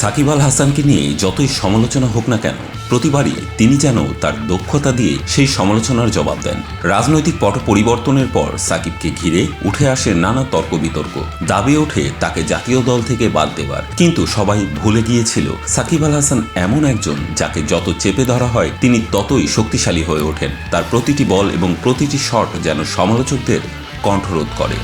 সাকিব আল হাসানকে নিয়ে যতই সমালোচনা হোক না কেন, প্রতিবারই তিনি যেন তার দক্ষতা দিয়ে সেই সমালোচনার জবাব দেন। রাজনৈতিক পট পরিবর্তনের পর সাকিবকে ঘিরে উঠে আসে নানা তর্ক বিতর্ক, দাবি ওঠে তাকে জাতীয় দল থেকে বাদ দেবার। কিন্তু সবাই ভুলে গিয়েছিল সাকিব আল হাসান এমন একজন যাকে যত চেপে ধরা হয় তিনি ততই শক্তিশালী হয়ে ওঠেন। তার প্রতিটি বল এবং প্রতিটি শট যেন সমালোচকদের কণ্ঠরোধ করে।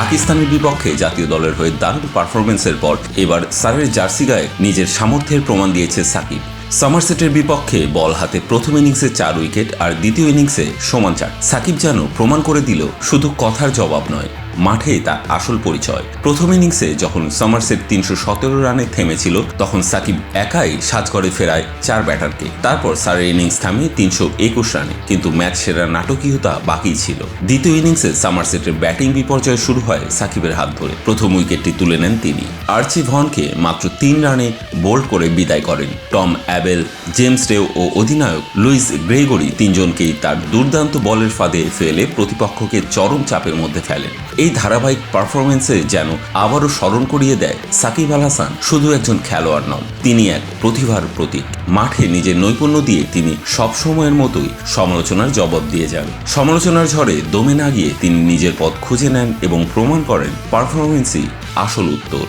পাকিস্তানের বিপক্ষে জাতীয় দলের হয়ে দারুণ পারফরমেন্সের পর এবার সারের জার্সি গায়ে নিজের সামর্থ্যের প্রমাণ দিয়েছে সাকিব। সমারসেটের বিপক্ষে বল হাতে প্রথম ইনিংসে ৪ উইকেট আর দ্বিতীয় ইনিংসে সমান ৪। সাকিব যেন প্রমাণ করে দিল শুধু কথার জবাব নয়, মাঠে তার আসল পরিচয়। প্রথম ইনিংসে যখন সমারসেট ৩১৭ রানে থেমেছিল তখন সাকিব একাই সাজঘরে ফেরায় ৪ ব্যাটারকে। তারপর সারের ইনিংস থামে ৩২১ রানে, কিন্তু ম্যাচ সেরা নাটকীয়তা বাকি ছিল। দ্বিতীয় ইনিংসে সমারসেটের ব্যাটিং বিপর্যয় শুরু হয় সাকিবের হাত ধরে। প্রথম উইকেটটি তুলে নেন তিনি। আর্চি ভনকে মাত্র ৩ রানে বোল্ড করে বিদায় করেন। টম অ্যাবেল, জেমস রেও ও অধিনায়ক লুইস গ্রেগরি তিনজনকেই তার দুর্দান্ত বলের ফাঁদে ফেলে প্রতিপক্ষকে চরম চাপের মধ্যে ফেলেন। এই ধারাবাহিক পারফরমেন্সে যেন আবারও স্মরণ করিয়ে দেয় সাকিব আল হাসান শুধু একজন খেলোয়াড় নন, তিনি এক প্রতিভার প্রতীক। মাঠে নিজের নৈপুণ্য দিয়ে তিনি সবসময়ের মতোই সমালোচনার জবাব দিয়ে যান। সমালোচনার ঝড়ে দমে না গিয়ে তিনি নিজের পথ খুঁজে নেন এবং প্রমাণ করেন পারফরমেন্সই আসল উত্তর।